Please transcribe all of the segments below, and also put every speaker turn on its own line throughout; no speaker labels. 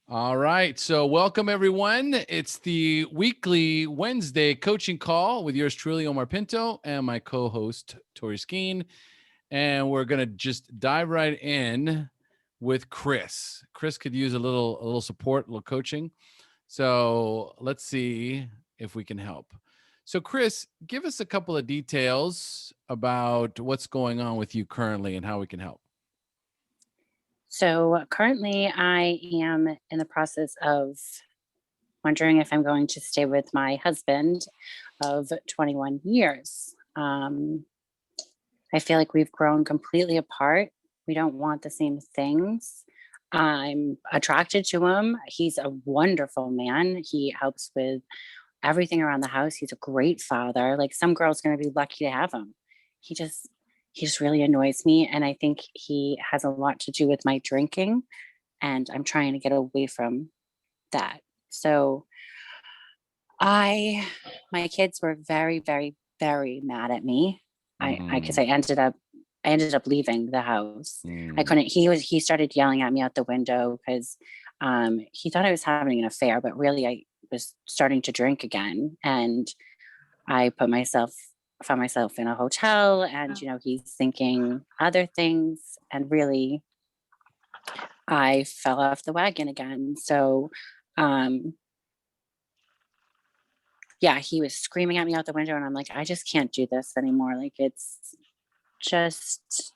All right. So welcome everyone. It's the weekly Wednesday coaching call with yours truly, Omar Pinto, and my co-host, Tori Skeen. And we're going to just dive right in with Kris. Kris could use a little support, a little coaching. So let's see if we can help. So Kris, give us a couple of details about what's going on with you currently and how we can help.
So currently, I am in the process of wondering if I'm going to stay with my husband of 21 years. I feel like we've grown completely apart. We don't want the same things. I'm attracted to him. He's a wonderful man. He helps with everything around the house. He's a great father. Like some girls going to be lucky to have him. He just he just really annoys me, and I think he has a lot to do with my drinking, and I'm trying to get away from that. So I my kids were very, very, very mad at me. I because
Mm,
I ended up leaving the house. I
mm,
couldn't he started yelling at me out the window because he thought I was having an affair, but really I was starting to drink again. And I found myself in a hotel, and he's thinking other things, and really I fell off the wagon again. So um yeah, he was screaming at me out the window, and I'm like, I just can't do this anymore. Like it's just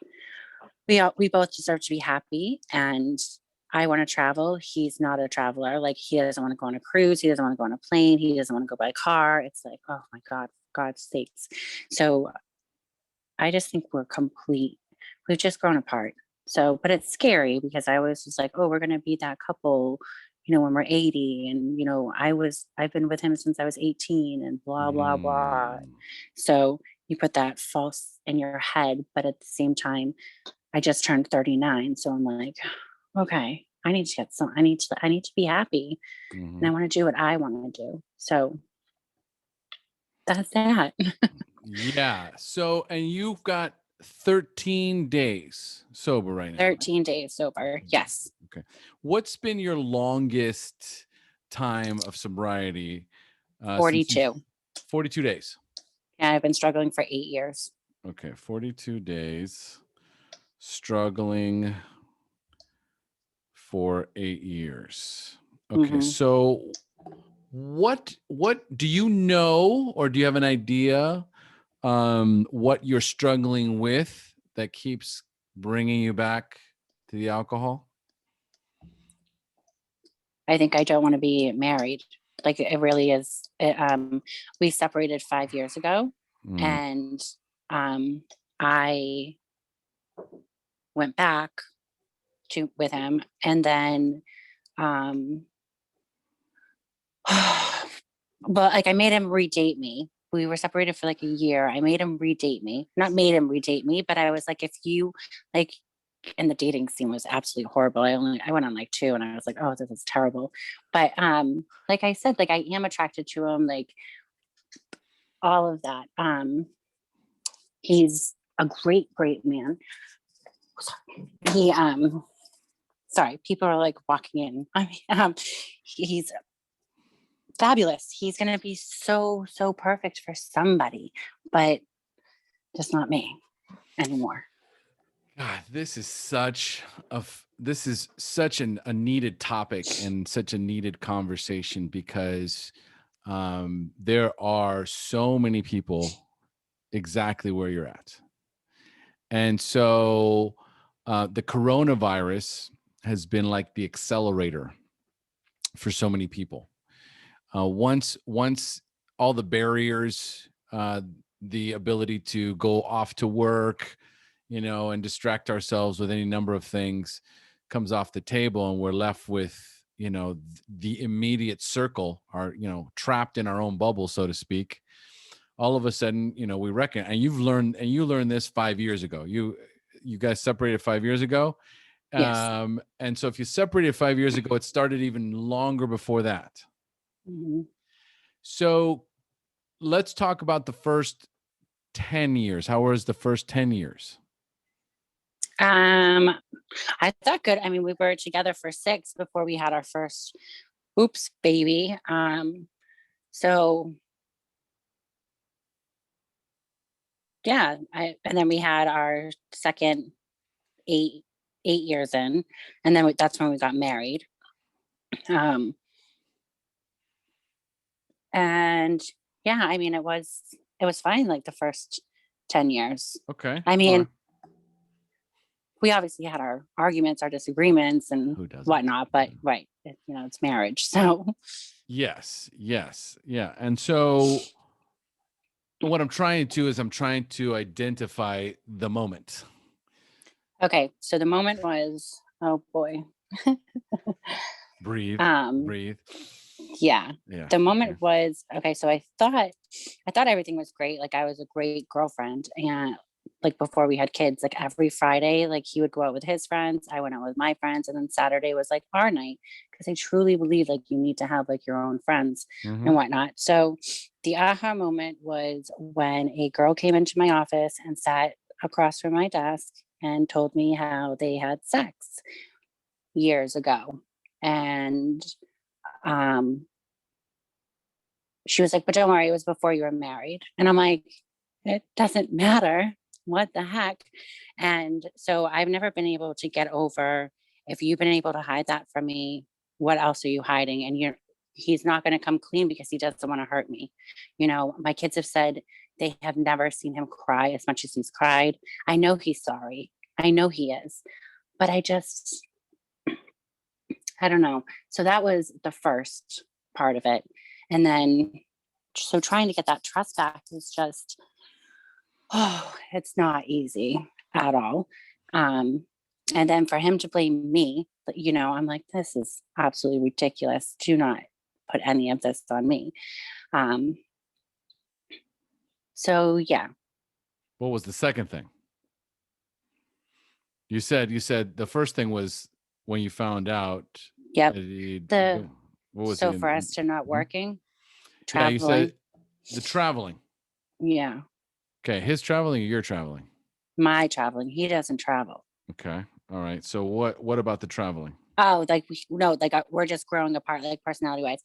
we both deserve to be happy, and I want to travel. He's not a traveler. Like he doesn't want to go on a cruise. He doesn't want to go on a plane. He doesn't want to go by car. It's like, oh my God, for God's sakes. So I just think we've just grown apart. So, but it's scary because I was just like, oh, we're going to be that couple, when we're 80. And, I've been with him since I was 18 and blah, blah, blah.
mm.
So you put that false in your head. But at the same time, I just turned 39. So I'm like, okay, I need to be happy, and
Mhm.
I want to do what I want to do. So that's that.
Yeah. So, and you've got 13 days sober right now, right?
13 days sober. Yes.
Okay. What's been your longest time of sobriety since you
42.
42 days?
And I've been struggling for 8 years.
Okay, 42 days struggling for 8 years. Okay.
Hmm.
So what do you know, or do you have an idea what you're struggling with that keeps bringing you back to the alcohol?
I think I don't want to be married. Like it really is. We separated 5 years ago,
Mm,
and um, I went back to with him, and then um, but like I made him redate me. We were separated for like a year. I made him redate me. Not made him redate me, but I was like, if you like, and the dating scene was absolutely horrible. I went on like two, and I was like, oh, this is terrible. But like I said, like I am attracted to him, like all of that. He's a great, great man. He sorry, people are like walking in. I mean, he's fabulous. He's gonna be so, so perfect for somebody, but just not me anymore.
God, this is such a needed topic and such a needed conversation because there are so many people exactly where you're at. And so the coronavirus has been like the accelerator for so many people. Once all the barriers, the ability to go off to work, and distract ourselves with any number of things comes off the table, and we're left with the immediate circle, are trapped in our own bubble, so to speak. All of a sudden, we reckon, and you learned this 5 years ago. You guys separated 5 years ago.
Yes.
And so if you separated 5 years ago, it started even longer before that.
Mhm.
So let's talk about the first 10 years. How was the first 10 years?
I thought good. I mean, we were together for 6 before we had our first baby. So yeah, and then we had our second 8 years in, and then that's when we got married. Um, and yeah, I mean, it was fine like the first 10 years.
Okay.
I mean,
All right.
we obviously had our arguments, our disagreements and
Who doesn't?
whatnot, but right, it's marriage. So
Yes. Yeah. And so what I'm trying to do is I'm trying to identify the moment.
okay, so the moment was, oh boy.
Breathe. Breathe.
Yeah.
Yeah.
The moment was, okay, so I thought everything was great. Like I was a great girlfriend, and like before we had kids, like every Friday, like he would go out with his friends, I went out with my friends, and then Saturday was like our night, because I truly believe like you need to have like your own friends
Mm-hmm.
and whatnot. So the aha moment was when a girl came into my office and sat across from my desk and told me how they had sex years ago. And she was like, but don't worry, it was before you were married. And I'm like, it doesn't matter. What the heck? And so I've never been able to get over, if you've been able to hide that from me, what else are you hiding? And he's not going to come clean because he doesn't want to hurt me. My kids have said they have never seen him cry as much as he's cried. I know he's sorry. I know he is, but I don't know. So that was the first part of it. And then, so trying to get that trust back is just, it's not easy at all. And then for him to blame me, I'm like, this is absolutely ridiculous. Do not put any of this on me. So yeah.
What was the second thing? You said the first thing was when you found out.
Yep.
What was
so
it?
For us to not working,
Yeah, you
traveling.
said the traveling.
Yeah.
Okay, his traveling or your traveling?
My traveling. He doesn't travel.
Okay. All right. So what about the traveling?
Oh, like we're just growing apart, like personality wise.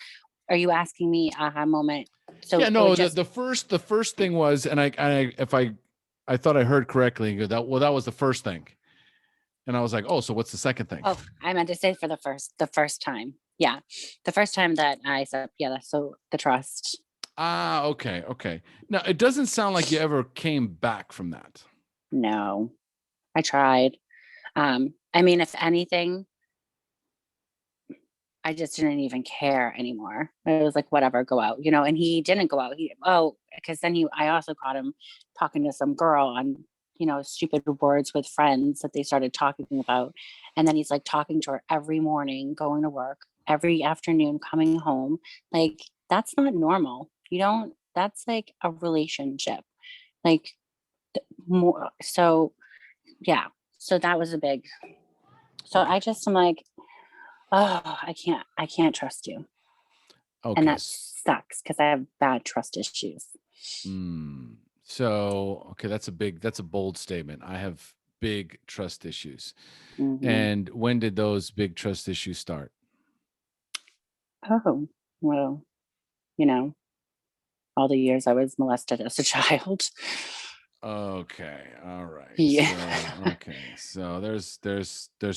Are you asking me aha moment? So
yeah, no. The first thing was, and I thought I heard correctly. That was the first thing, and I was like, oh, so what's the second thing?
Oh, I meant to say for the first time. Yeah, the first time that I said, yeah. So the trust.
Okay. Now it doesn't sound like you ever came back from that.
No, I tried. I mean, if anything, I just didn't even care anymore. It was like, whatever, go out, and he didn't go out. Because then I also caught him talking to some girl on, stupid words with friends that they started talking about. And then he's like talking to her every morning, going to work, every afternoon, coming home. Like, that's not normal. That's like a relationship. Like, more. So, yeah. So that was a big, so
Okay.
I'm like, oh, I can't trust you.
Okay.
And that sucks because I have bad trust issues.
So, okay, that's a bold statement. I have big trust issues.
Mm-hmm.
And when did those big trust issues start?
Oh, well, all the years I was molested as a child.
Okay. All right.
Yeah.
So there's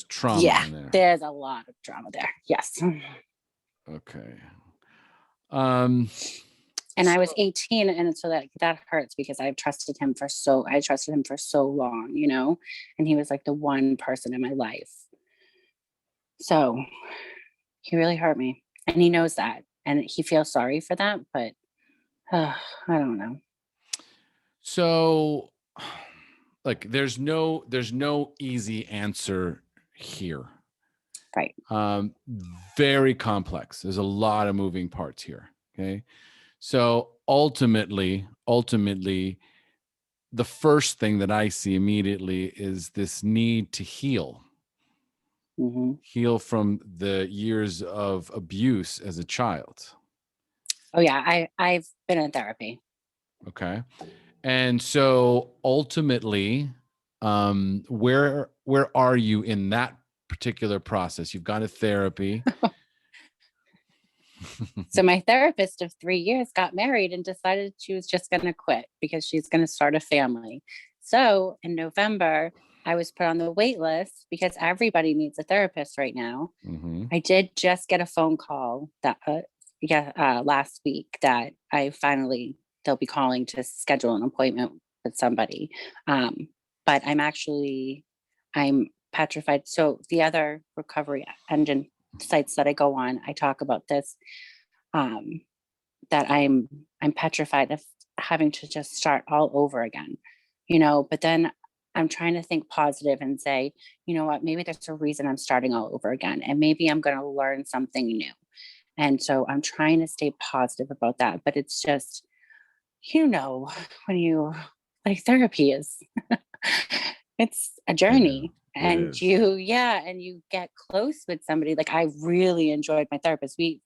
trauma
Yeah.
in there.
There's a lot of drama there. Yes.
Okay.
And I was 18, and so that hurts because I trusted him for so long, and he was like the one person in my life. So he really hurt me, and he knows that, and he feels sorry for that, but I don't know.
So like there's no easy answer here.
Right.
Very complex. There's a lot of moving parts here. Okay. So ultimately, the first thing that I see immediately is this need to heal.
Mm-hmm.
Heal from the years of abuse as a child.
Oh yeah, I've been in therapy.
Okay. And so ultimately, Where are you in that particular process? You've gone to therapy.
So my therapist of 3 years got married and decided she was just going to quit because she's going to start a family. So in November, I was put on the wait list because everybody needs a therapist right now.
Mm-hmm.
I did just get a phone call that last week that they'll be calling to schedule an appointment with somebody. But I'm petrified. So the other recovery engine sites that I go on, I talk about this, that I'm petrified of having to just start all over again, but then I'm trying to think positive and say, you know what, maybe there's a reason I'm starting all over again. And maybe I'm going to learn something new. And so I'm trying to stay positive about that. But it's just, when you like therapy is, it's a journey.
Yeah, it
And
is.
and you get close with somebody. Like I really enjoyed my therapist. We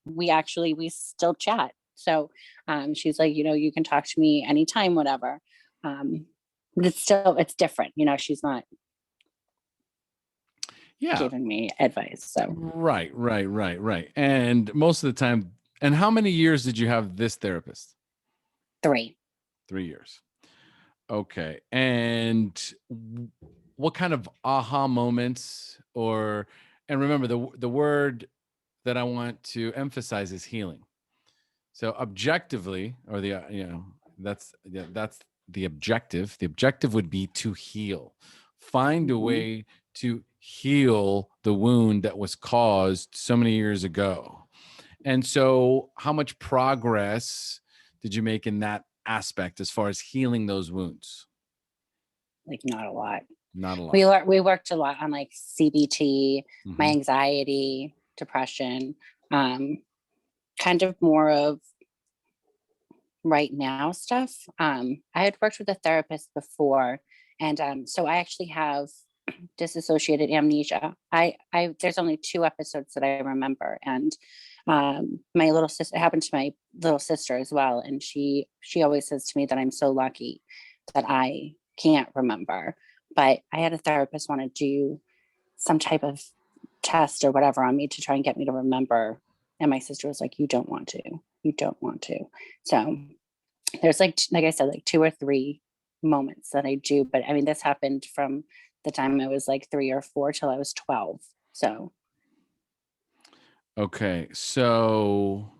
still chat. So she's like, you can talk to me anytime, whatever. But it's different. She's not giving me advice. So
Right. And most of the time, and how many years did you have this therapist?
3.
3 years. Okay. And what kind of aha moments and remember the word that I want to emphasize is healing. So objectively, or that's the objective. The objective would be to heal. Find a way to heal the wound that was caused so many years ago. And so how much progress did you make in that aspect as far as healing those wounds?
Like not a lot.
Not a lot.
We worked a lot on like CBT, my anxiety, depression, kind of more of right now stuff. I had worked with a therapist before, and so I actually have dissociated amnesia. There's only 2 episodes that I remember, and my little sister, it happened to my little sister as well, and she always says to me that I'm so lucky that I can't remember. But I had a therapist want to do some type of test or whatever on me to try and get me to remember, and my sister was like, you don't want to. So there's like I said, like 2 or 3 moments that I do, but I mean, this happened from the time I was like 3 or 4 till I was 12. So.
Okay. So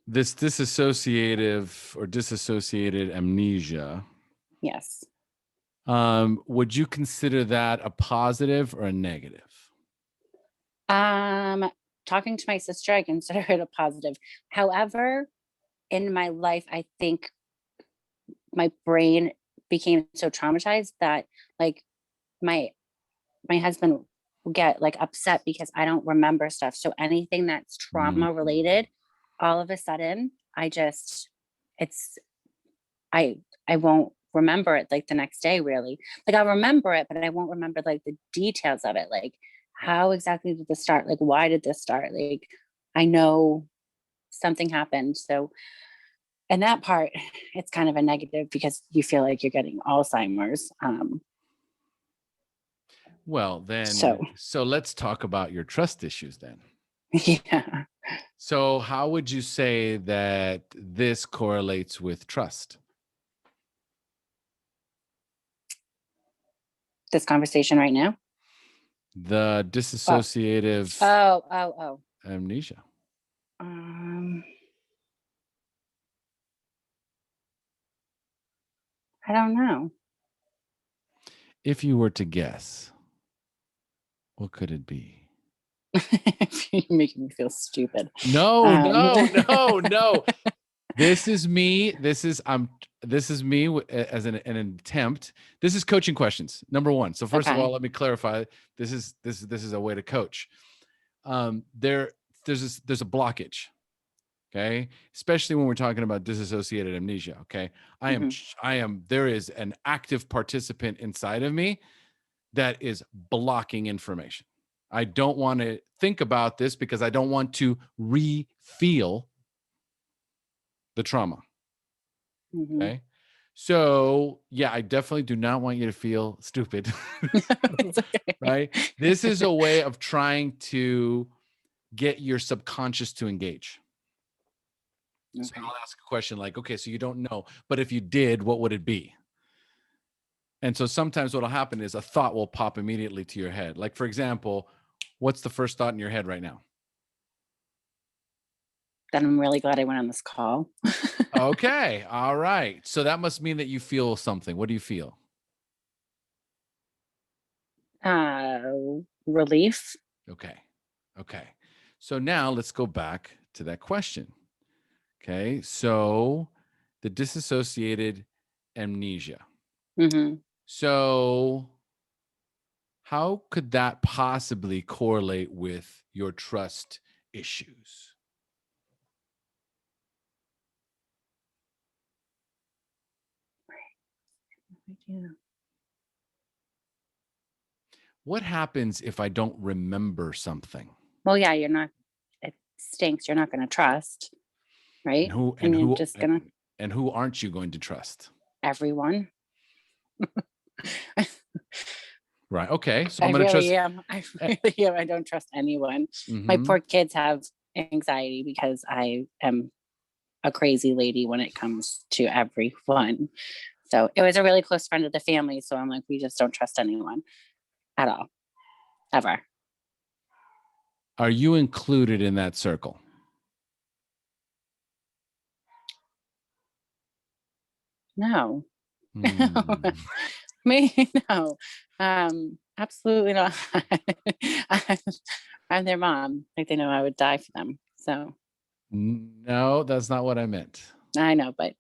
this dissociative or dissociated amnesia.
Yes.
Would you consider that a positive or a negative?
Talking to my sister, I consider it a positive. However, in my life, I think my brain became so traumatized that like my husband will get like upset because I don't remember stuff. So anything that's trauma related, all of a sudden I won't remember it like the next day, really. Like I'll remember it, but I won't remember like the details of it. Like how exactly did this start? Like, why did this start? Like, I know something happened. So, and that part, it's kind of a negative because you feel like you're getting Alzheimer's.
Well, then, so let's talk about your trust issues then.
Yeah.
So how would you say that this correlates with trust?
This conversation right now?
The dissociative amnesia.
I don't know.
If you were to guess, what could it be?
You're making me feel stupid.
No. This is me. This is me as an attempt. This is coaching questions. Number 1. So first of all, let me clarify. This is a way to coach. There's a blockage. Okay. Especially when we're talking about dissociated amnesia. Okay. There is an active participant inside of me that is blocking information. I don't want to think about this because I don't want to re-feel the trauma. Okay. So yeah, I definitely do not want you to feel stupid.
It's okay.
Right? This is a way of trying to get your subconscious to engage. So
Okay.
I'll ask a question like, okay, so you don't know, but if you did, what would it be? And so sometimes what'll happen is a thought will pop immediately to your head. Like, for example, what's the first thought in your head right now?
Then I'm really glad I went on this call.
Okay. All right. So that must mean that you feel something. What do you feel?
Relief.
Okay. Okay. So now let's go back to that question. Okay. So the disassociated amnesia.
Hmm.
So how could that possibly correlate with your trust issues?
Yeah.
What happens if I don't remember something?
Well, yeah, it stinks. You're not going to trust,
And
right?
who
And
and
you're
who
just going to,
and who aren't you going to trust?
everyone.
Right. Okay. So
I
I'm going to
really
trust.
am. I
eh,
really am. I don't trust anyone. My
mhm.
poor kids have anxiety because I am a crazy lady when it comes to everyone. So it was a really close friend of the family. So I'm like, we just don't trust anyone at all, ever.
Are you included in that circle?
No.
Hmm.
Me, no. Absolutely not. I'm, I'm their mom. Like they know I would die for them. So
No, that's not what I meant.
I know, but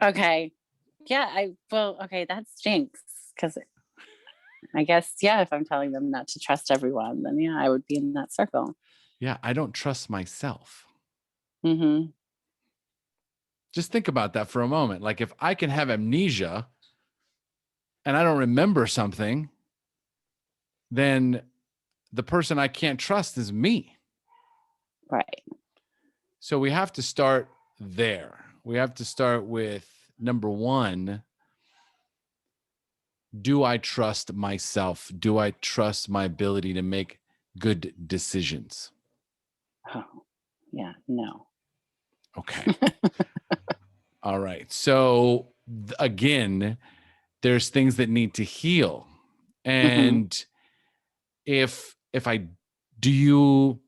okay. Yeah, okay, that stinks. Because I guess, yeah, if I'm telling them not to trust everyone, then yeah, I would be in that circle.
Yeah, I don't trust myself.
Hmm.
Just think about that for a moment. Like if I can have amnesia and I don't remember something, then the person I can't trust is me.
Right.
So we have to start there. We have to start with number one, do I trust myself? Do I trust my ability to make good decisions?
Oh, yeah, no.
Okay. All right. So again, there's things that need to heal.
Hmm.
And if I do you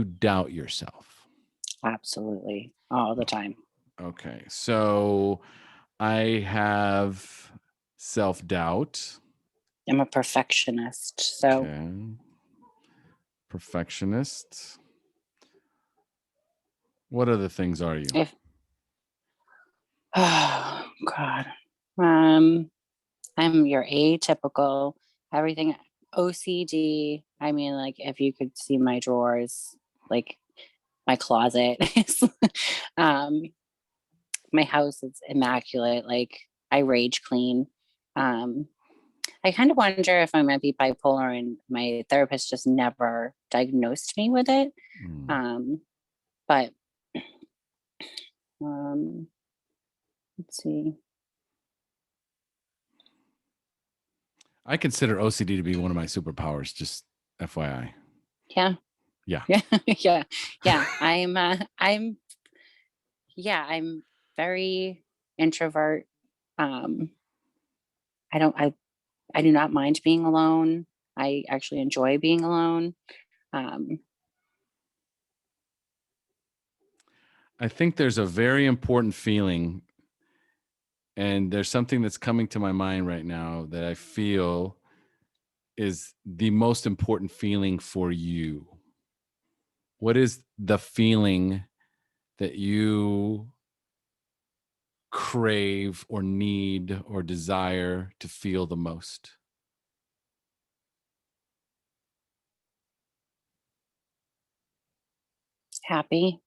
doubt yourself?
Absolutely. All the time.
Okay. So I have self-doubt.
I'm a perfectionist. So
Okay. Perfectionist. What other things are you?
if, oh, God. Um, I'm your atypical, everything OCD. I mean, like if you could see my drawers, like my closet is um my house is immaculate. Like I rage clean. Um I kind of wonder if I might be bipolar and my therapist just never diagnosed me with it.
Mm.
Um but um let's see.
I consider OCD to be one of my superpowers, just FYI.
Yeah.
Yeah.
Yeah. Yeah. Yeah. I'm yeah, I'm very introvert. Um, I do not mind being alone. I actually enjoy being alone. Um,
I think there's a very important feeling, and there's something that's coming to my mind right now that I feel is the most important feeling for you. What is the feeling that you crave or need or desire to feel the most?
Happy.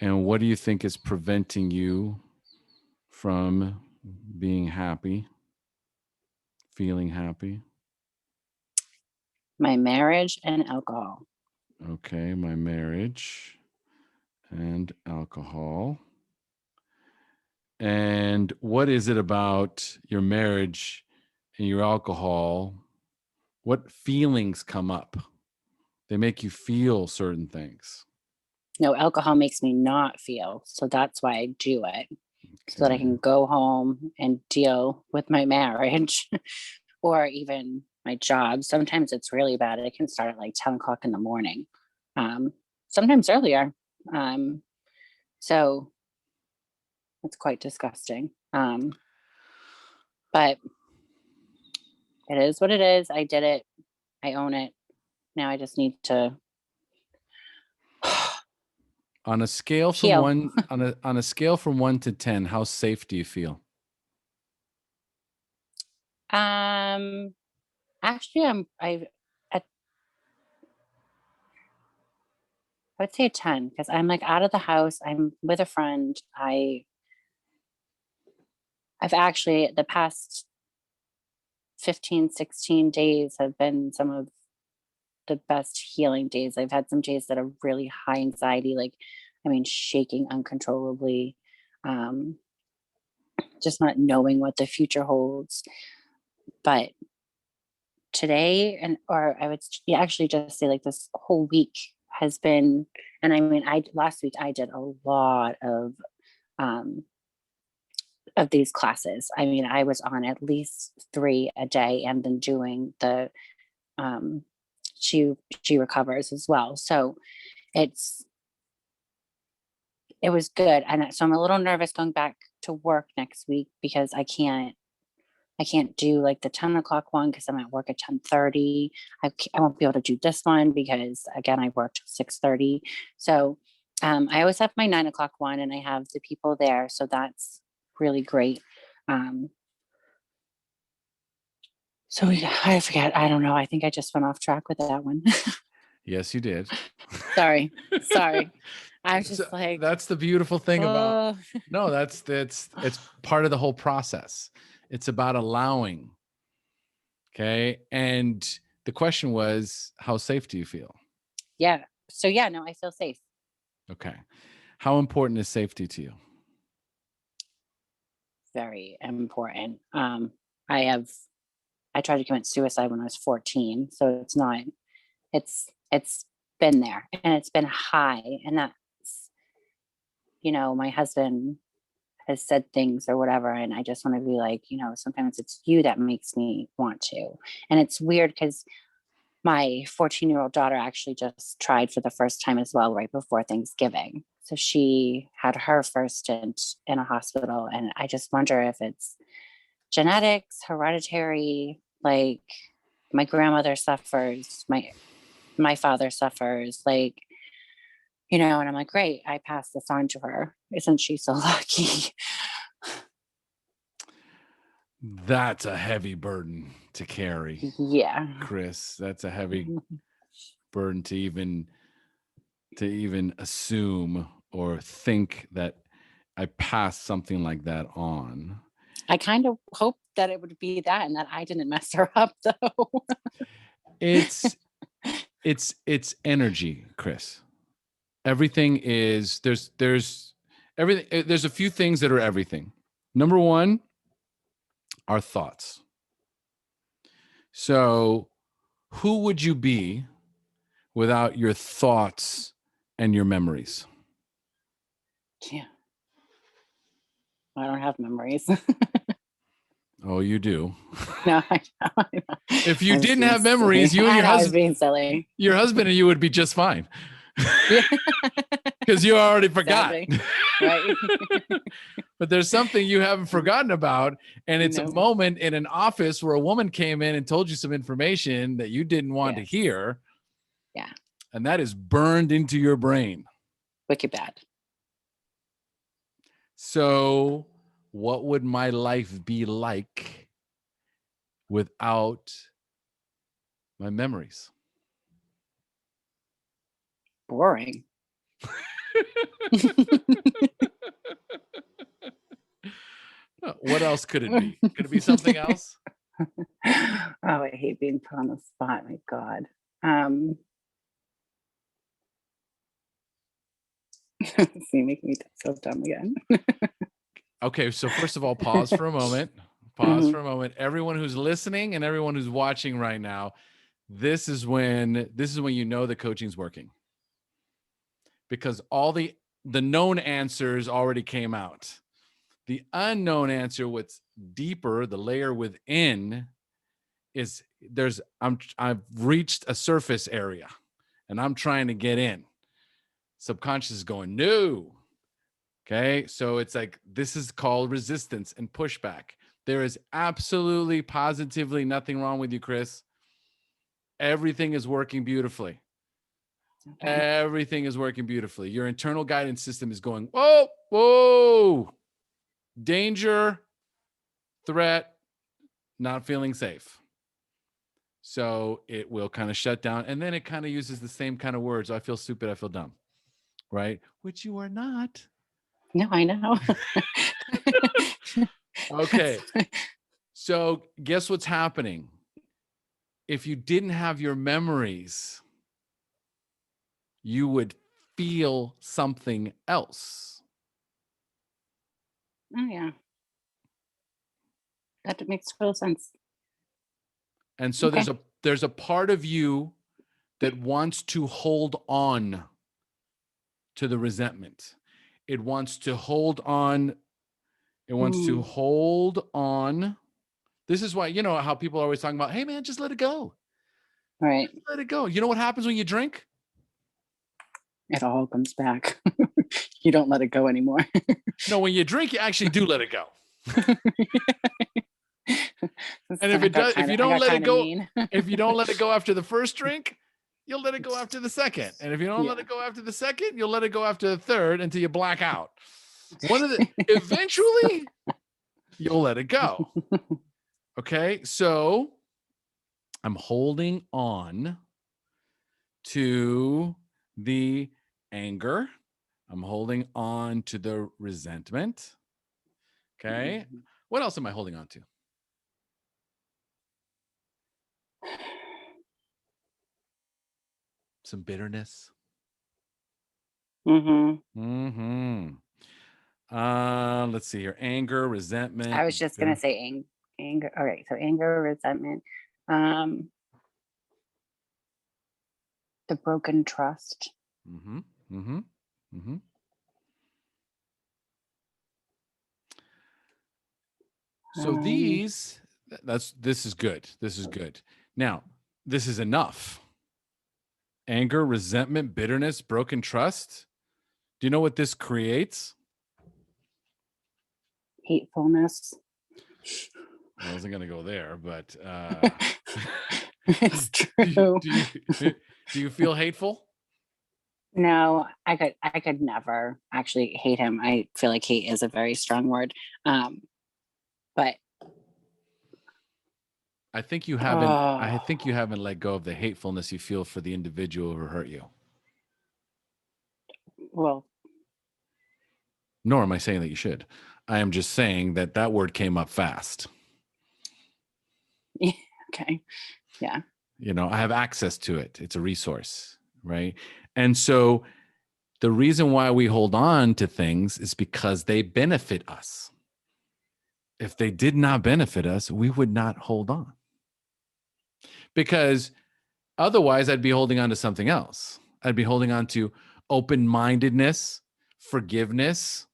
And what do you think is preventing you from being happy, feeling happy?
My marriage and alcohol.
Okay, my marriage and alcohol. And what is it about your marriage and your alcohol? What feelings come up? They make you feel certain things.
No, alcohol makes me not feel. So that's why I do it. So that I can go home and deal with my marriage or even my job. Sometimes it's really bad. It can start at like 10 o'clock in the morning, sometimes earlier. So it's quite disgusting. But it is what it is. I did it. I own it. Now I just need to
On a scale from
heal.
on a scale from 1 to 10, how safe do you feel?
Actually, I would say a 10 because I'm like out of the house. I'm with a friend. I've actually, the past 15, 16 days have been some of the best healing days. I've had some days that are really high anxiety, like, shaking uncontrollably, just not knowing what the future holds. But today, or I would actually just say like this whole week has been, and last week I did a lot of these classes. I was on at least 3 a day and then doing the she recovers as well. So it's it was good. And so I'm a little nervous going back to work next week because I can't do like the 10 o'clock one because I'm at work at 10:30. I won't be able to do this one because again, I worked 6:30. So I always have my 9 o'clock one and I have the people there. So that's really great. I forget. I don't know. I think I just went off track with that one.
Yes, you did.
Sorry. I was just like,
that's the beautiful thing about no, that's it's part of the whole process. It's about allowing. Okay. And the question was, how safe do you feel?
Yeah. So yeah, no, I feel safe.
Okay. How important is safety to you?
Very important. I tried to commit suicide when I was 14. So it's been there and it's been high. And that's, my husband has said things or whatever. And I just want to be like, sometimes it's you that makes me want to. And it's weird because my 14-year-old daughter actually just tried for the first time as well, right before Thanksgiving. So she had her first stint in a hospital. And I just wonder if it's genetics, hereditary, like my grandmother suffers, my father suffers, like, and I'm like, great, I passed this on to her. Isn't she so lucky?
That's a heavy burden to carry.
Yeah.
Kris, that's a heavy burden to even assume or think that I passed something like that on.
I kind of hope that it would be that and that I didn't mess her up though.
It's energy, Kris. Everything is there's everything. There's a few things that are everything. Number one, our thoughts. So who would you be without your thoughts and your memories?
Yeah. I don't have memories.
Oh, you do.
No, I know.
If you didn't have memories, you and your husband,
being silly.
Your husband and you would be just fine.
Yeah.
Because you already forgot.
Exactly. Right.
But there's something you haven't forgotten about. And it's a moment in an office where a woman came in and told you some information that you didn't want to hear.
Yeah.
And that is burned into your brain.
Wicked bad.
So what would my life be like without my memories?
Boring.
What else could it be? Could it be something else?
Oh, I hate being put on the spot. My God. See, making me feel dumb again.
Okay, so first of all, pause for a moment. Pause for a moment. Everyone who's listening and everyone who's watching right now, this is when you know the coaching's working. Because all the known answers already came out. The unknown answer, what's deeper, the layer within, is I've reached a surface area and I'm trying to get in. Subconscious is going, no. Okay. So it's like, this is called resistance and pushback. There is absolutely, positively nothing wrong with you, Kris. Everything is working beautifully. Okay. Everything is working beautifully. Your internal guidance system is going, whoa, whoa, danger, threat, not feeling safe. So it will kind of shut down. And then it kind of uses the same kind of words. I feel stupid. I feel dumb. Right? Which you are not.
No, I know.
Okay. So guess what's happening? If you didn't have your memories, you would feel something else.
Oh, yeah. That makes total sense.
And so there's a part of you that wants to hold on to the resentment. It wants to hold on. It wants to hold on. This is why, you know, how people are always talking about, hey, man, just let it go.
Right.
Just let it go. You know what happens when you drink?
It all comes back. You don't let it go anymore.
No, when you drink, you actually do let it go. And if you don't let it go after the first drink, you'll let it go after the second. And if you don't let it go after the second, you'll let it go after the third until you black out. Eventually, you'll let it go. Okay, so I'm holding on to the anger. I'm holding on to the resentment. Okay, what else am I holding on to? Some bitterness. Let's see here. Anger, resentment.
I was just going to say anger. All right. So anger, resentment, the broken trust.
So this is good. This is good. Now, this is enough. Anger, resentment, bitterness, broken trust. Do you know what this creates?
Hatefulness.
I wasn't going to go there, but
it's true.
Do you feel hateful?
No, I could never actually hate him. I feel like hate is a very strong word. But
I think you haven't let go of the hatefulness you feel for the individual who hurt you.
Well,
nor am I saying that you should. I am just saying that word came up fast.
Okay. Yeah.
You know, I have access to it. It's a resource, right? And so the reason why we hold on to things is because they benefit us. If they did not benefit us, we would not hold on. Because otherwise, I'd be holding on to something else. I'd be holding on to open-mindedness, forgiveness,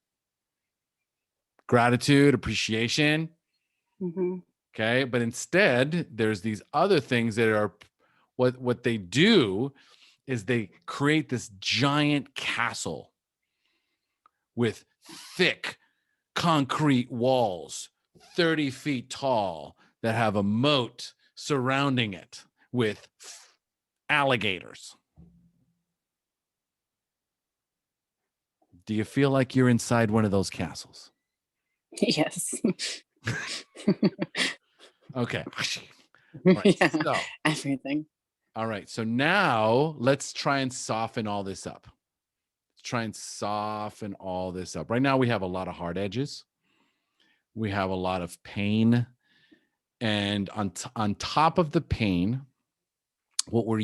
gratitude, appreciation. Okay. But instead, there's these other things that are what they do is they create this giant castle with thick concrete walls, 30 feet tall, that have a moat surrounding it with alligators. Do you feel like you're inside one of those castles?
Yes.
Okay. Right.
Yeah,
so,
everything.
All right. So now let's try and soften all this up. Right now we have a lot of hard edges. We have a lot of pain. And on top of the pain, what we're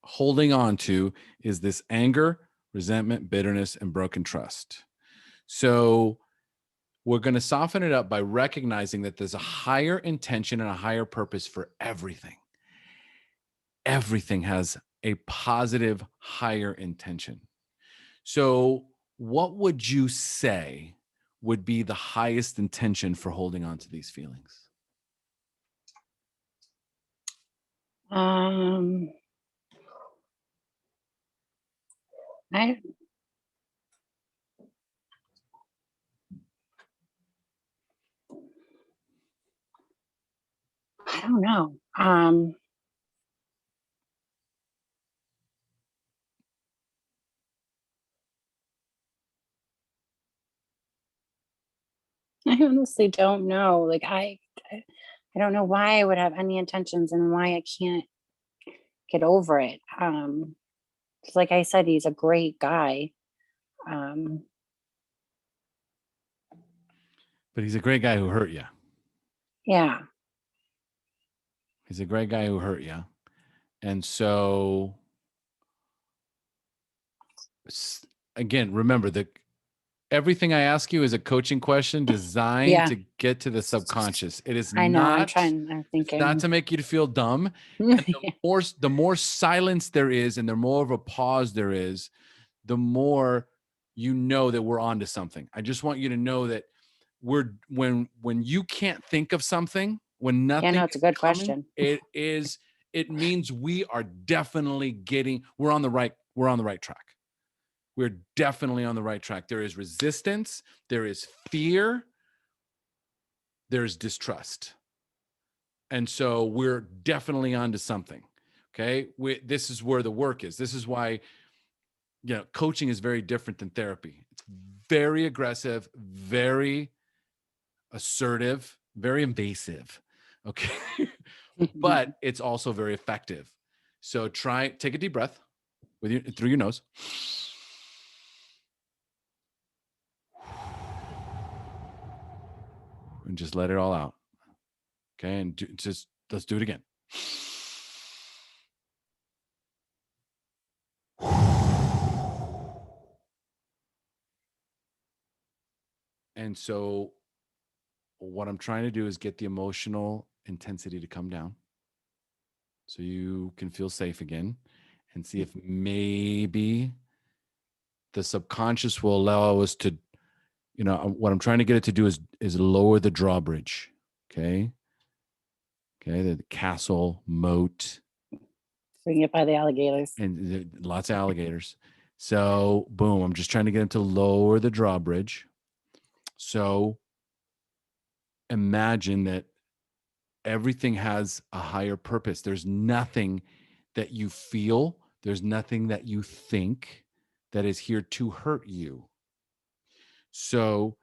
holding on to is this anger, resentment, bitterness, and broken trust. So we're going to soften it up by recognizing that there's a higher intention and a higher purpose for everything. Everything has a positive, higher intention. So what would you say would be the highest intention for holding on to these feelings?
I don't know. I honestly don't know. Like I don't know why I would have any intentions and why I can't get over it. 'Cause like I said, he's a great guy. Um,
But he's a great guy who hurt you.
yeah,
He's a great guy who hurt you. And so, again, remember that everything I ask you is a coaching question designed
yeah,
to get to the subconscious. It is
I know.
not,
I'm
it's not
thinking.
to make you to feel dumb. And the more silence there is, and the more of a pause there is, the more you know that we're onto something. I just want you to know that when you can't think of something, when
Yeah,
nothing
no, it's a
is
good
coming,
question.
it means we are definitely we're on the right track. We're definitely on the right track. There is resistance, there is fear, there's distrust. And so we're definitely onto something. Okay. This is where the work is. This is why, coaching is very different than therapy. It's very aggressive, very assertive, very invasive. Okay. But it's also very effective. So take a deep breath through your nose. And just let it all out. Okay. And let's do it again. And so what I'm trying to do is get the emotional intensity to come down so you can feel safe again, and see if maybe the subconscious will allow us to, what I'm trying to get it to do is lower the drawbridge. Okay. Okay. The castle moat.
Bring it by the alligators.
And lots of alligators. So boom, I'm just trying to get him to lower the drawbridge. So imagine that everything has a higher purpose. There's nothing that you feel, there's nothing that you think that is here to hurt you. So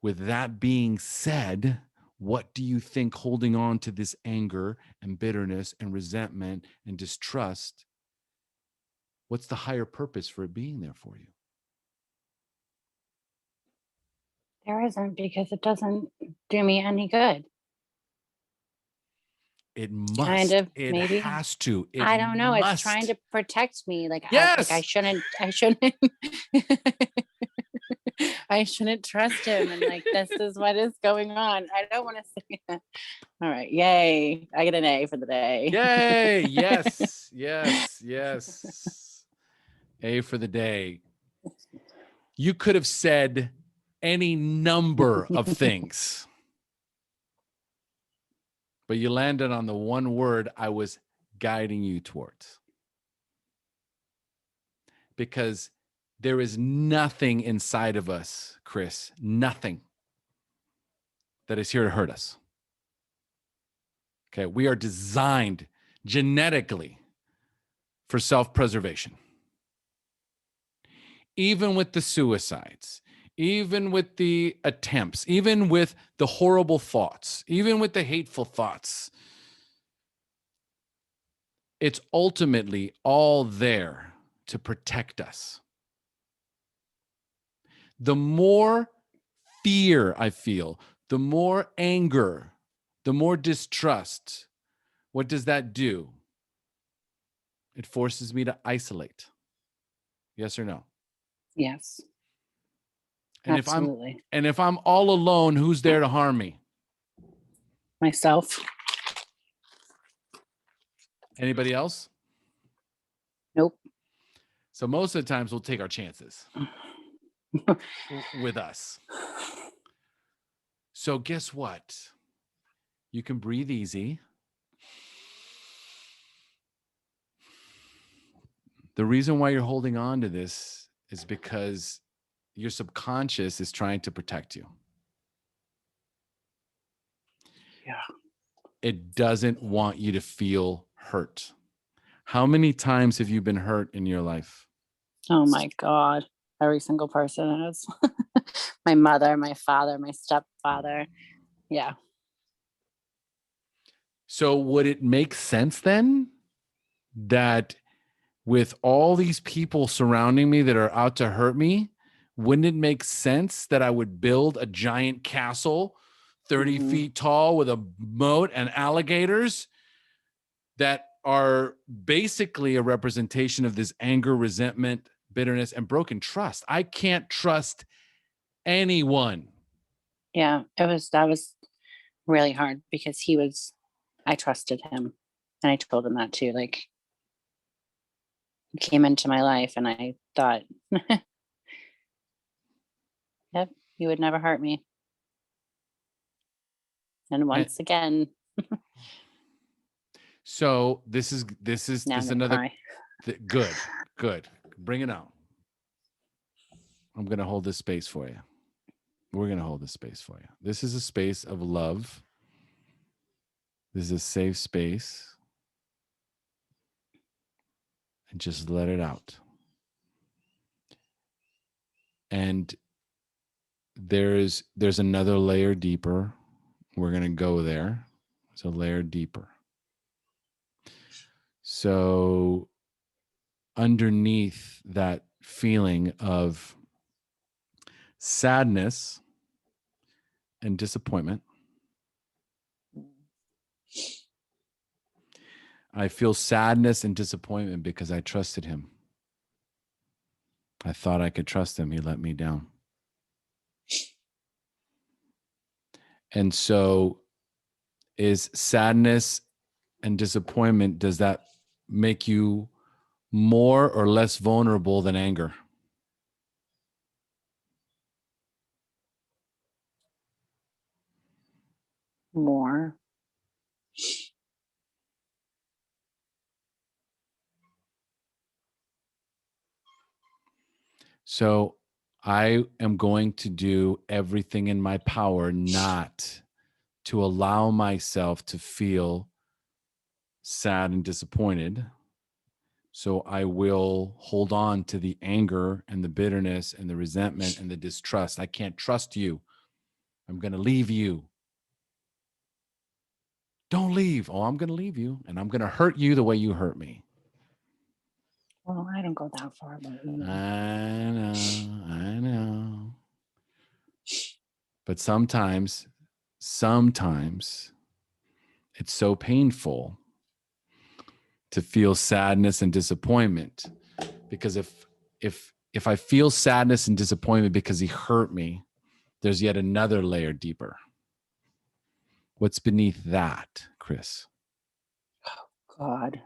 with that being said, what do you think holding on to this anger and bitterness and resentment and distrust, what's the higher purpose for it being there for you?
There isn't, because it doesn't do me any good.
It must.
Kind of,
it
maybe.
has to. It
I don't know. It's
must.
trying to protect me. Like,
Yes.
I shouldn't. I shouldn't trust him. And like, this is what is going on. I don't want to say that. All right. Yay. I get an A for the day.
Yay. Yes. Yes. A for the day. You could have said any number of things, but you landed on the one word I was guiding you towards. Because there is nothing inside of us, Kris, nothing that is here to hurt us. Okay, we are designed genetically for self-preservation. Even with the suicides, even with the attempts, even with the horrible thoughts, even with the hateful thoughts, it's ultimately all there to protect us. The more fear I feel, the more anger, the more distrust, what does that do? It forces me to isolate. Yes or no?
Yes.
And
Absolutely.
if I'm all alone, who's there to harm me?
Myself.
Anybody else?
Nope.
So most of the times we'll take our chances with us. So guess what? You can breathe easy. The reason why you're holding on to this is because your subconscious is trying to protect you.
Yeah.
It doesn't want you to feel hurt. How many times have you been hurt in your life?
Oh my God. Every single person is. My mother, my father, my stepfather. Yeah.
So would it make sense then that with all these people surrounding me that are out to hurt me, wouldn't it make sense that I would build a giant castle 30 feet tall with a moat and alligators that are basically a representation of this anger, resentment, bitterness, and broken trust? I can't trust anyone.
Yeah. That was really hard because I trusted him. And I told him that too. Like, he came into my life and I thought, yep, he would never hurt me. And once again,
so this is
now I'm gonna
another
cry.
good. Bring it out. I'm going to hold this space for you. We're going to hold this space for you. This is a space of love. This is a safe space. And just let it out. And there's another layer deeper. We're going to go there. It's a layer deeper. So underneath that feeling of sadness and disappointment, I feel sadness and disappointment because I trusted him. I thought I could trust him. He let me down. And so is sadness and disappointment, does that make you more or less vulnerable than anger?
More.
So I am going to do everything in my power not to allow myself to feel sad and disappointed. So I will hold on to the anger and the bitterness and the resentment and the distrust. I can't trust you. I'm going to leave you. Don't leave. Oh, I'm going to leave you. And I'm going to hurt you the way you hurt me.
Well, I don't go that far, but
I know. But sometimes it's so painful to feel sadness and disappointment, because if I feel sadness and disappointment because he hurt me, there's yet another layer deeper. What's beneath that, Kris?
God.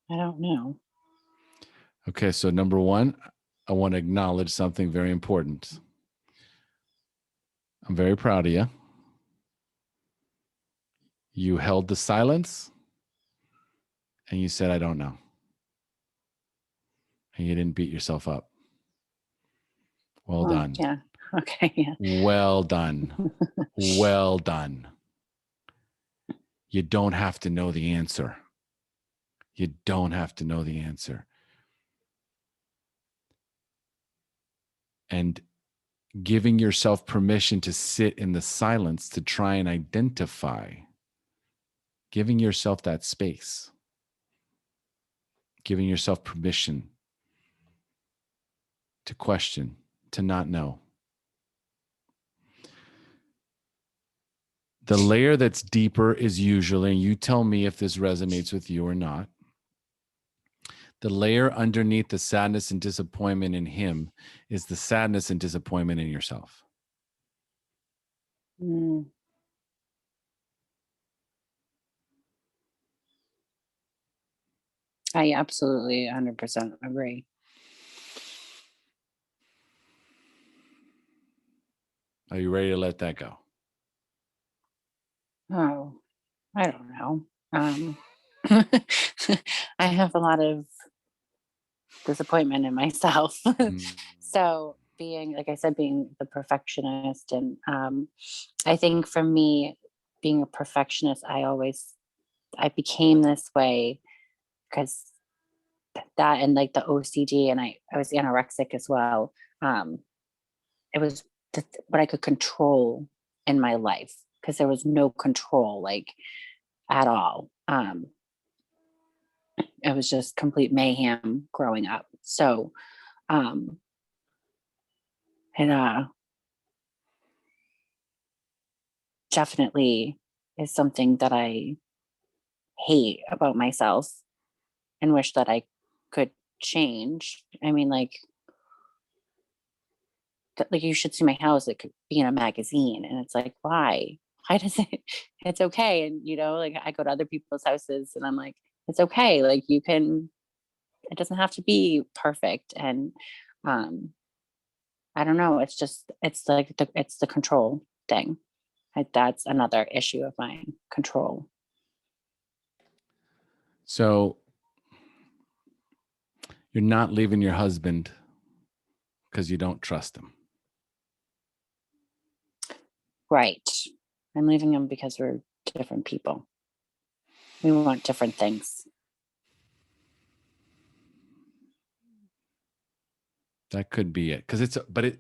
I don't know.
Okay, so number one, I want to acknowledge something very important. I'm very proud of you. You held the silence and you said, I don't know. And you didn't beat yourself up. Well done.
Yeah. Okay. Yeah.
Well done. Well done. You don't have to know the answer. You don't have to know the answer. and giving yourself permission to sit in the silence to try and identify, giving yourself that space, giving yourself permission to question, to not know. The layer that's deeper is usually, and you tell me if this resonates with you or not, the layer underneath the sadness and disappointment in him is the sadness and disappointment in yourself.
Mm. I absolutely 100% agree.
Are you ready to let that go?
Oh, I don't know. I have a lot of disappointment in myself.
Mm.
So being, like I said, being the perfectionist, and I think for me, being a perfectionist, I became this way because that, and like the OCD, and I was anorexic as well. Um, it was what I could control in my life, because there was no control, like, at all. It was just complete mayhem growing up. So, um, it definitely is something that I hate about myself and wish that I could change. I mean, like you should see my house. It could be in a magazine, and it's like, why? Why does it? It's okay, and like I go to other people's houses, and I'm like, it's okay. Like you can. It doesn't have to be perfect, and um, I don't know. It's like it's the control thing. That's another issue of mine. Control.
So you're not leaving your husband because you don't trust him.
Right. I'm leaving him because we're different people. We want different things.
That could be it.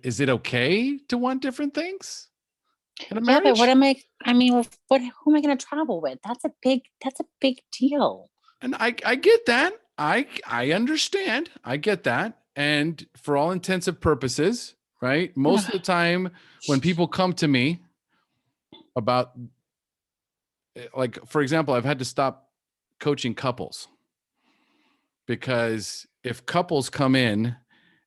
Is it okay to want different things in a
Yeah, but
marriage?
I mean, who am I going to travel with? That's a big deal.
And I get that. I understand. I get that. And for all intents and purposes, right? Most of the time when people come to me about, like, for example, I've had to stop coaching couples because if couples come in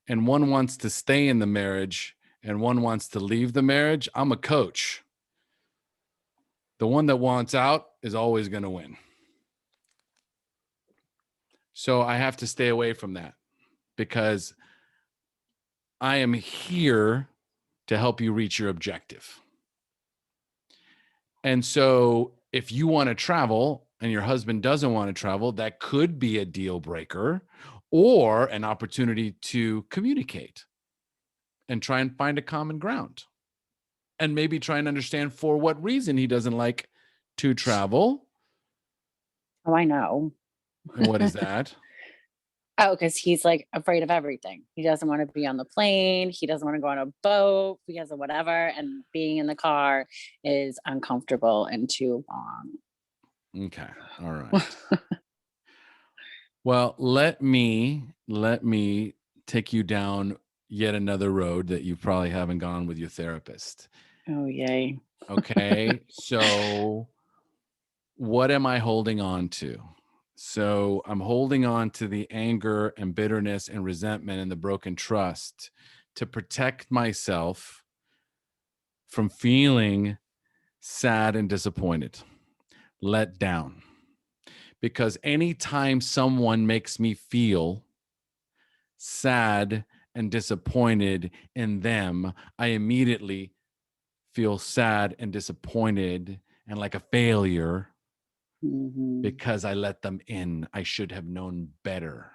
and one wants to stay in the marriage and one wants to leave the marriage, I'm a coach. The one that wants out is always going to win. So I have to stay away from that because I am here to help you reach your objective. And so if you want to travel and your husband doesn't want to travel, that could be a deal breaker or an opportunity to communicate and try and find a common ground and maybe try and understand for what reason he doesn't like to travel.
Oh, I know.
And what is that?
Oh, because he's like afraid of everything. He doesn't want to be on the plane. He doesn't want to go on a boat because of whatever. And being in the car is uncomfortable and too long.
Okay. All right. Well, let me take you down yet another road that you probably haven't gone with your therapist.
Oh, yay.
Okay. So what am I holding on to? So I'm holding on to the anger and bitterness and resentment and the broken trust to protect myself from feeling sad and disappointed, let down. Because anytime someone makes me feel sad and disappointed in them, I immediately feel sad and disappointed and like a failure
Mhm.
because I let them in. I should have known better.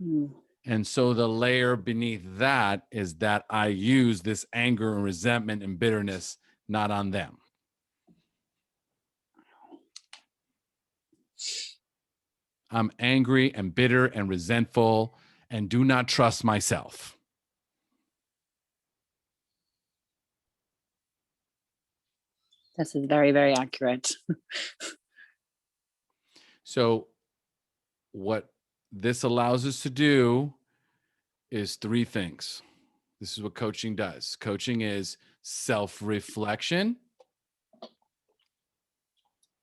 Mm.
And so the layer beneath that is that I use this anger and resentment and bitterness not on them. I'm angry and bitter and resentful and do not trust myself.
This is very, very accurate.
So what this allows us to do is three things. This is what coaching does. Coaching is self-reflection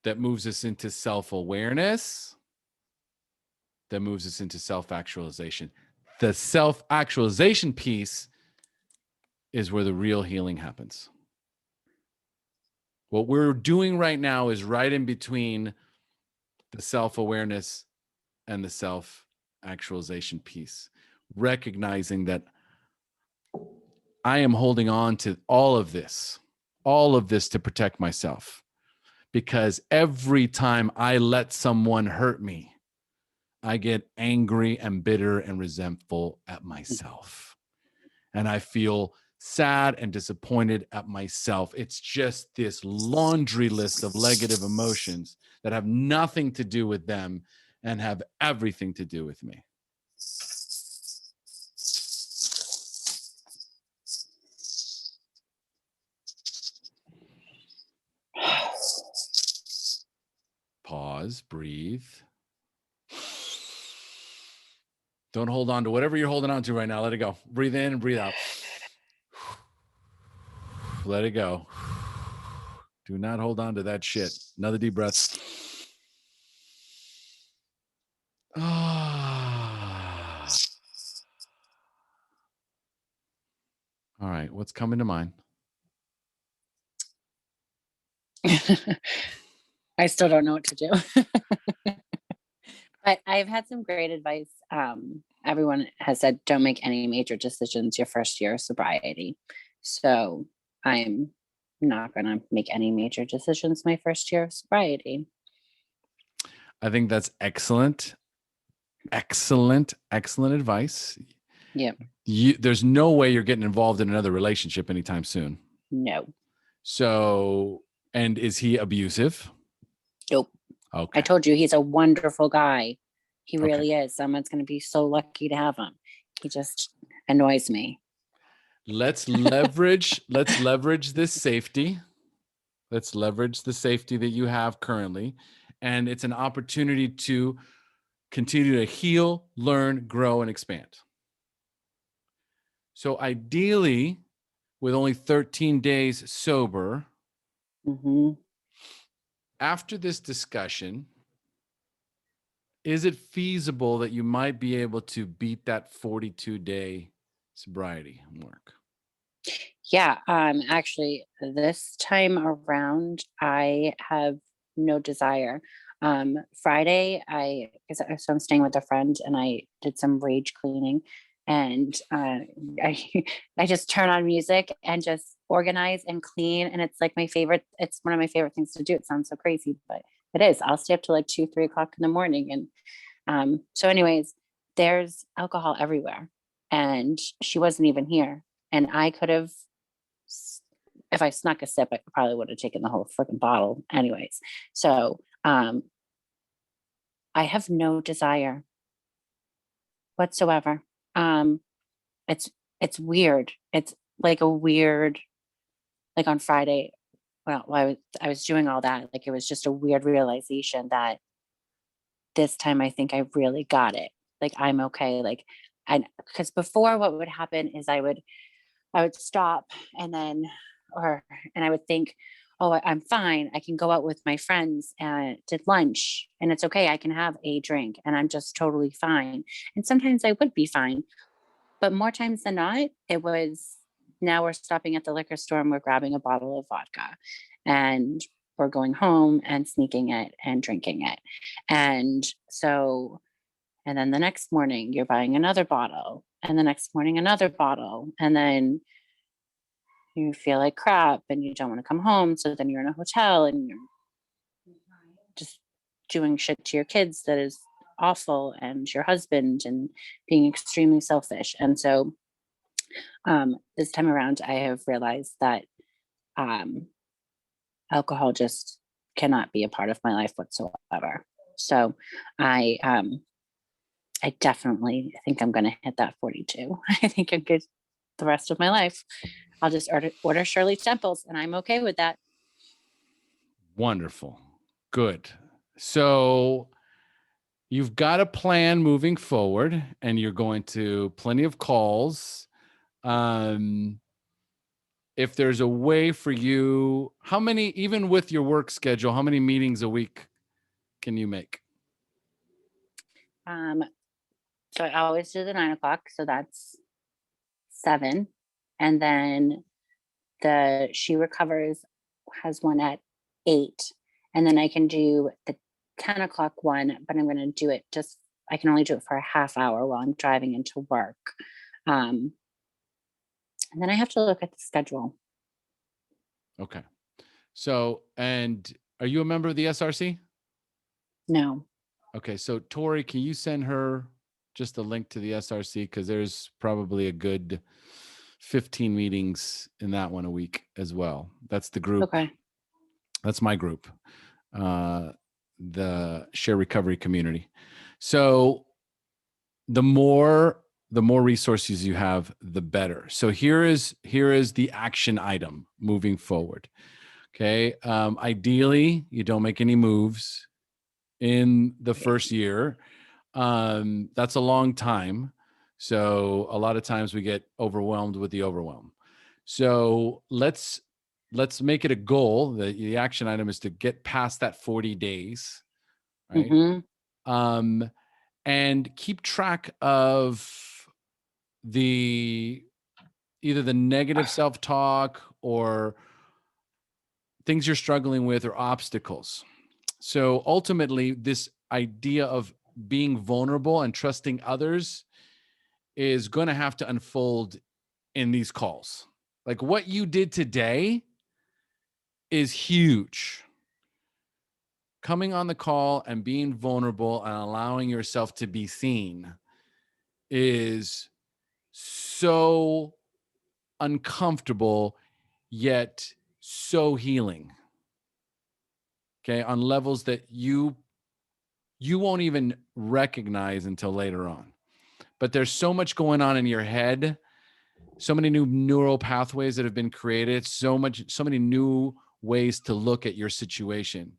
that moves us into self-awareness, that moves us into self-actualization. The self-actualization piece is where the real healing happens. What we're doing right now is right in between the self-awareness and the self-actualization piece, recognizing that I am holding on to all of this to protect myself. Because every time I let someone hurt me, I get angry and bitter and resentful at myself. And I feel sad and disappointed at myself. It's just this laundry list of negative emotions that have nothing to do with them and have everything to do with me. Pause, breathe. Don't hold on to whatever you're holding on to right now. Let it go. Breathe in and breathe out. Let it go. Do not hold on to that shit. Another deep breath. All right. What's coming to mind?
I still don't know what to do. But I've had some great advice. Everyone has said, don't make any major decisions your first year of sobriety. So I'm not going to make any major decisions my first year of sobriety.
I think that's excellent. Excellent advice.
Yeah.
There's no way you're getting involved in another relationship anytime soon.
No.
So, and is he abusive?
Nope.
Okay.
I told you he's a wonderful guy. He really is. Someone's going to be so lucky to have him. He just annoys me.
Let's leverage this safety. Let's leverage the safety that you have currently. And it's an opportunity to continue to heal, learn, grow, and expand. So ideally, with only 13 days sober, after this discussion, is it feasible that you might be able to beat that 42-day sobriety mark?
Yeah. Actually, this time around, I have no desire. Friday, so I'm staying with a friend, and I did some rage cleaning, and I just turn on music and just organize and clean, and it's like my favorite. It's one of my favorite things to do. It sounds so crazy, but it is. I'll stay up to like 2-3 o'clock in the morning, and so anyways, there's alcohol everywhere, and she wasn't even here, and I could have. If I snuck a sip, I probably would have taken the whole freaking bottle anyways. So I have no desire whatsoever. It's weird. It's like a weird, like on Friday, well, I was doing all that. Like it was just a weird realization that this time I think I really got it. Like I'm okay. Like, and because before what would happen is I would stop and I would think, oh, I'm fine. I can go out with my friends to lunch and it's okay. I can have a drink and I'm just totally fine. And sometimes I would be fine, but more times than not, it was, now we're stopping at the liquor store and we're grabbing a bottle of vodka and we're going home and sneaking it and drinking it. And so, and then the next morning you're buying another bottle and the next morning another bottle. And then you feel like crap and you don't want to come home. So then you're in a hotel and you're just doing shit to your kids that is awful, and your husband, and being extremely selfish. And so this time around, I have realized that alcohol just cannot be a part of my life whatsoever. So I definitely think I'm going to hit that 42. I think I'm good the rest of my life. I'll just order Shirley Temples and I'm okay with that.
Wonderful. Good. So you've got a plan moving forward, and you're going to plenty of calls. If there's a way for you, how many, even with your work schedule, how many meetings a week can you make?
So I always do the 9 o'clock, so that's 7. And then the She Recovers has one at 8. And then I can do the 10 o'clock one, but I'm going to do it I can only do it for a half hour while I'm driving into work. And then I have to look at the schedule.
Okay. So, and are you a member of the SRC?
No.
Okay. So Tori, can you send her just a link to the SRC? Because there's probably a good 15 meetings in that one a week as well. That's the group.
Okay.
That's my group, the Share Recovery Community. So the more resources you have, the better. So here is the action item moving forward. Okay. Ideally, you don't make any moves in the first year. That's a long time. So a lot of times we get overwhelmed with the overwhelm. So let's make it a goal. The action item is to get past that 40 days, right?
Mm-hmm.
And keep track of either the negative self-talk or things you're struggling with or obstacles. So ultimately, this idea of being vulnerable and trusting others is going to have to unfold in these calls. Like what you did today is huge. Coming on the call and being vulnerable and allowing yourself to be seen is so uncomfortable, yet so healing. Okay. On levels that you won't even recognize until later on. But there's so much going on in your head, so many new neural pathways that have been created, so many new ways to look at your situation.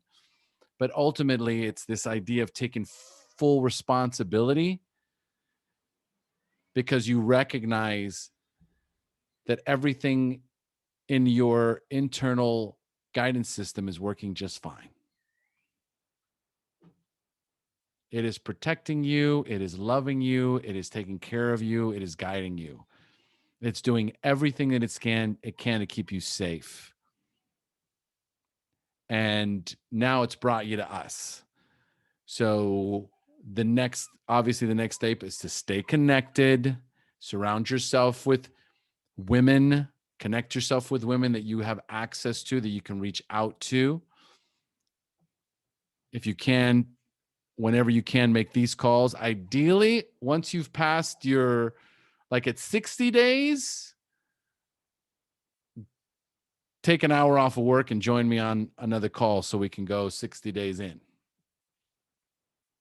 But ultimately, it's this idea of taking full responsibility because you recognize that everything in your internal guidance system is working just fine. It is protecting you. It is loving you. It is taking care of you. It is guiding you. It's doing everything that it can to keep you safe. And now it's brought you to us. So the next step is to stay connected, surround yourself with women, connect yourself with women that you have access to, that you can reach out to. If you can, whenever you can, make these calls. Ideally, once you've passed at 60 days, take an hour off of work and join me on another call so we can go 60 days in.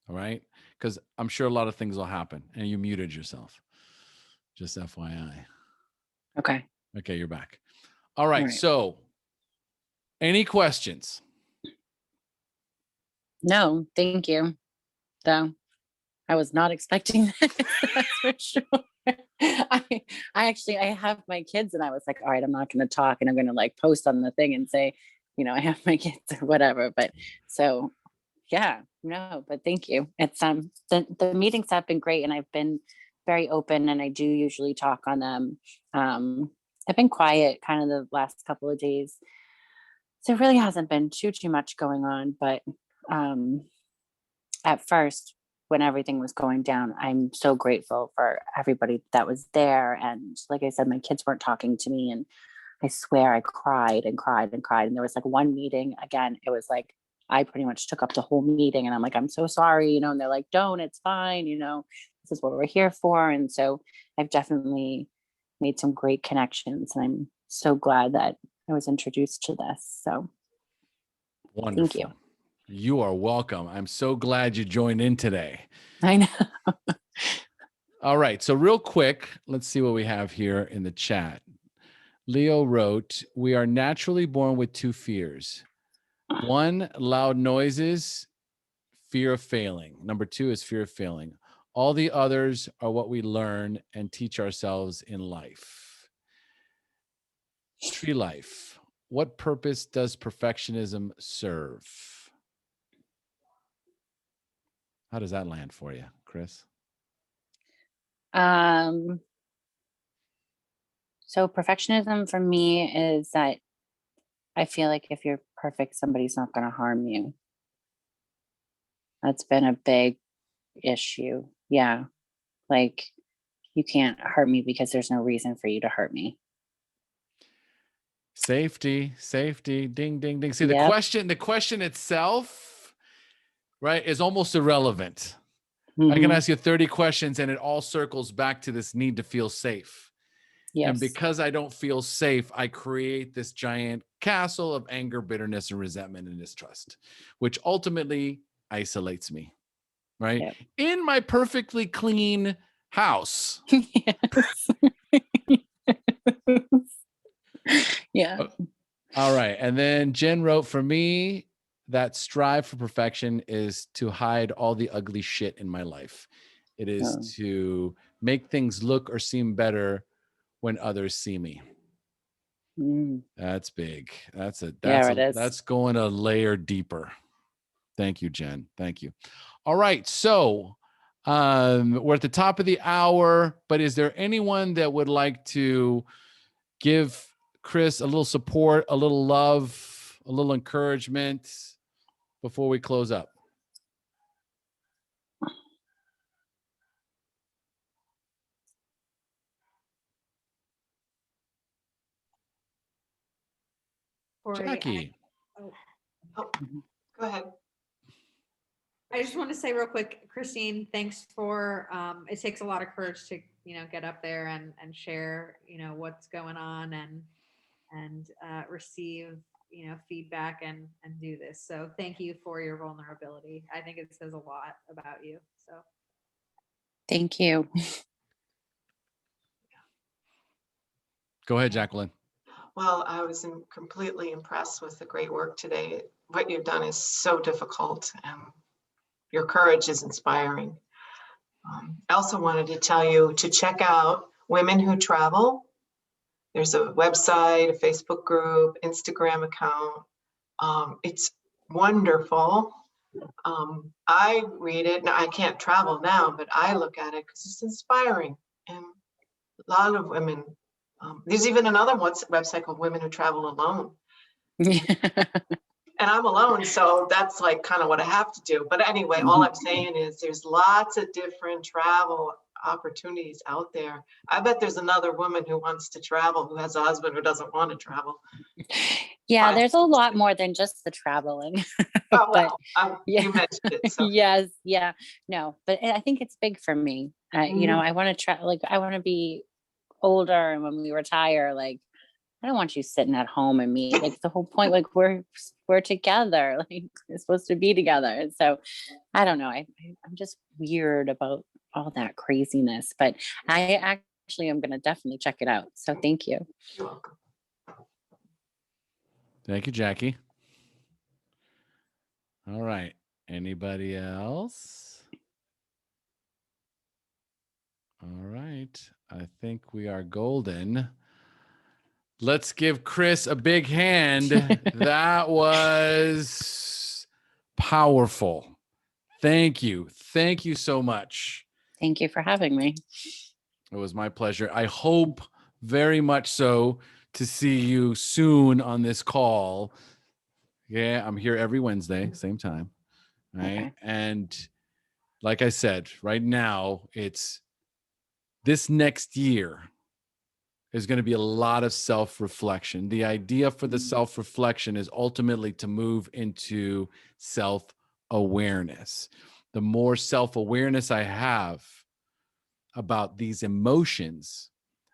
All right? Because I'm sure a lot of things will happen and you muted yourself. Just FYI.
Okay.
Okay, you're back. All right. So any questions?
No, thank you. Though I was not expecting that. That's for sure. I have my kids and I was like, all right, I'm not going to talk and I'm going to like post on the thing and say, I have my kids or whatever. But so yeah, no, but thank you. It's the meetings have been great and I've been very open and I do usually talk on them. I've been quiet kind of the last couple of days. So it really hasn't been too much going on, but at first when everything was going down, I'm so grateful for everybody that was there. And like I said, my kids weren't talking to me and I swear I cried and cried and cried. And there was like one meeting again, it was like, I pretty much took up the whole meeting and I'm like, I'm so sorry, and they're like, don't, it's fine. This is what we're here for. And so I've definitely made some great connections and I'm so glad that I was introduced to this. So
wonderful.
Thank you.
You are welcome. I'm so glad you joined in today.
I know.
All right. So real quick, let's see what we have here in the chat. Leo wrote, we are naturally born with two fears, One, loud noises, fear of failing. Number two is fear of failing. All the others are what we learn and teach ourselves in life. Tree life. What purpose does perfectionism serve? How does that land for you, Kris?
So perfectionism for me is that I feel like if you're perfect, somebody's not going to harm you. That's been a big issue. Yeah. Like you can't hurt me because there's no reason for you to hurt me.
Safety, ding, ding, ding. See,
Yep.
the question itself, right, is almost irrelevant.
Mm-hmm.
I can ask you 30 questions and it all circles back to this need to feel safe.
Yes.
And because I don't feel safe, I create this giant castle of anger, bitterness, and resentment and distrust, which ultimately isolates me, right?
Yep.
In my perfectly clean house.
Yes. Yeah.
All right. And then Jen wrote, for me, that strive for perfection is to hide all the ugly shit in my life. It is to make things look or seem better when others see me. That's big. That's going a layer deeper. Thank you, Jen. Thank you. All right. So we're at the top of the hour, but is there anyone that would like to give Kris a little support, a little love, a little encouragement before we close up? Jackie.
Go ahead.
I just want to say real quick, Christine, thanks for, it takes a lot of courage to, get up there and share, what's going on and receive, feedback and do this. So thank you for your vulnerability. I think it says a lot about you. So.
Thank you.
Go ahead, Jacqueline.
Well, I was completely impressed with the great work today. What you've done is so difficult. Your courage is inspiring. I also wanted to tell you to check out Women Who Travel. There's a website, a Facebook group, Instagram account. It's wonderful. I read it. Now, I can't travel now, but I look at it because it's inspiring. And a lot of women, there's even another website called Women Who Travel Alone. And I'm alone, so that's like kind of what I have to do. But anyway, all I'm saying is there's lots of different travel opportunities out there. I bet there's another woman who wants to travel, who has a husband who doesn't want to travel.
Yeah, there's a lot more than just the traveling.
Oh, well, you mentioned it. So.
Yes, yeah, no, but I think it's big for me. I want to I want to be older, and when we retire, I don't want you sitting at home and me. The whole point, we're together. We're supposed to be together. And so, I don't know. I'm just weird about all that craziness. But I actually am going to definitely check it out. So thank you.
You're welcome.
Thank you, Jackie. All right. Anybody else? All right. I think we are golden. Let's give Kris a big hand. That was powerful. Thank you. Thank you so much.
Thank you for having me.
It was my pleasure. I hope very much so to see you soon on this call. Yeah, I'm here every Wednesday, same time. Right. Okay. And like I said, right now, it's this next year. There's going to be a lot of self-reflection. The idea for the self-reflection is ultimately to move into self-awareness. The more self-awareness I have about these emotions,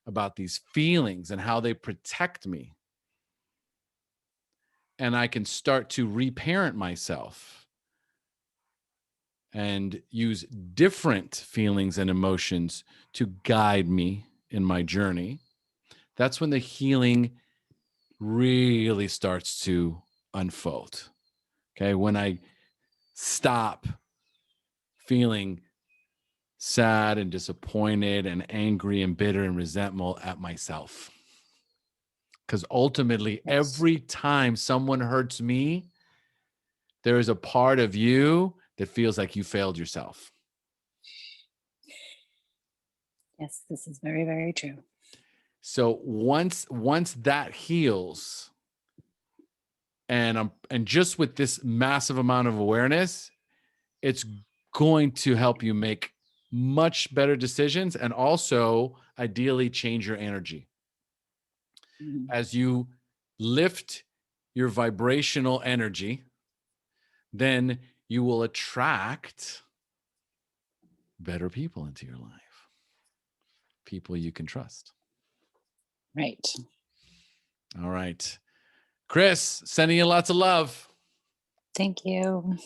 about these feelings and how they protect me, and I can start to reparent myself and use different feelings and emotions to guide me in my journey, that's when the healing really starts to unfold. Okay. When I stop feeling sad and disappointed and angry and bitter and resentful at myself. Because ultimately, every time someone hurts me, there is a part of you that feels like you failed yourself.
Yes, this is very, very true.
So once that heals, and just with this massive amount of awareness, it's going to help you make much better decisions and also ideally change your energy. As you lift your vibrational energy, then you will attract better people into your life. People you can trust.
Right.
All right. Kris, sending you lots of love.
Thank you.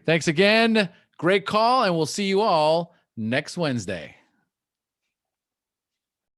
Thanks again. Great call. And we'll see you all next Wednesday.